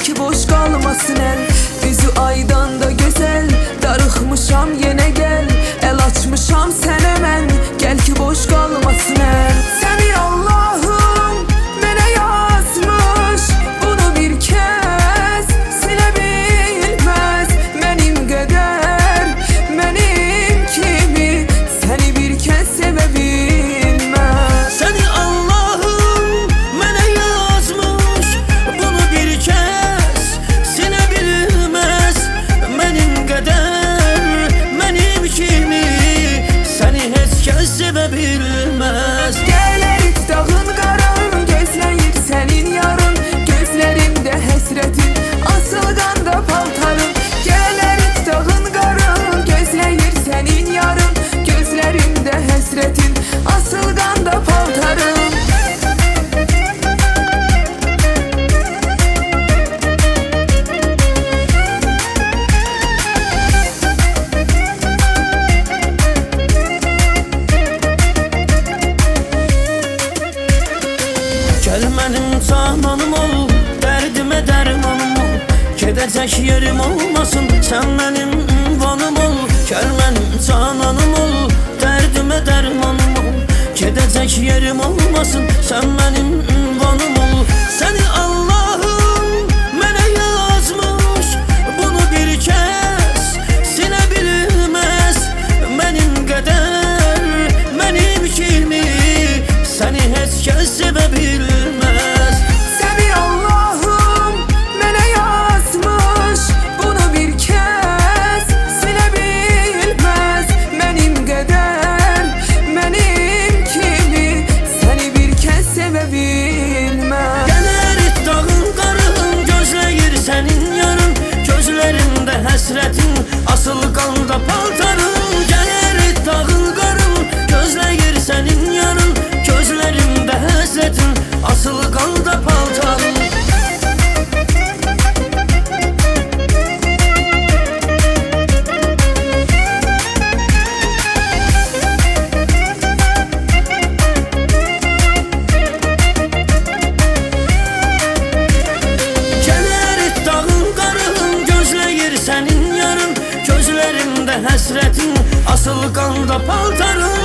ki boş kalmasın el. Üzü aydan da güzel, darıxmışam yine gel. El açmışam sen hemen, gel ki boş kalmasın el. Seni Allah'ım mənə yazmış, bunu bir kez silə bilməz. Mənim qədər, mənim kimi səni bir kez sevə bilməz. Seni Allah'ım mənə yazmış, bunu bir kez silebilmez. Benim kadar, benim kimi seni heç kəs sevə bilməz. Gəlir dağın qaran, gözləyir sənin yarın. Gözlərimdə həsrətin, asılqanda paltarın. Gəlir dağın qaran, gözləyir sənin yarın. Gözlərimdə həsrətin, asılqanda paltarın. Gel mənim cananım ol, dərdimə dərmanım ol. Gedəcək yerim olmasın, sən mənim ünvanım ol. Gel mənim cananım ol, dərdimə dərmanım ol. Gedəcək yerim olmasın, sən mənim ünvanım ol. Səni Allah'ım mənə yazmış, bunu bir kez silə bilməz. Mənim qədər, mənim kimi səni heç kəs sevə bilməz. Səni Allah'ım mənə yazmış, bunu bir kez silə bilməz. Mənim qədər, mənim kimi səni bir kez sevə bilməz. Gələr dağın qarın, gözləyir sənin yarın. Gözlərində həsrətin, asıl qanda paltarın. Gələr dağın qarın, gözləyir sənin yarın. Gözlərində həsrətin, asıl qanda paltarın. Gələr dağın qarın, gözləyir sənin yarın. Gözlərində həsrətin, asıl qanda paltarın.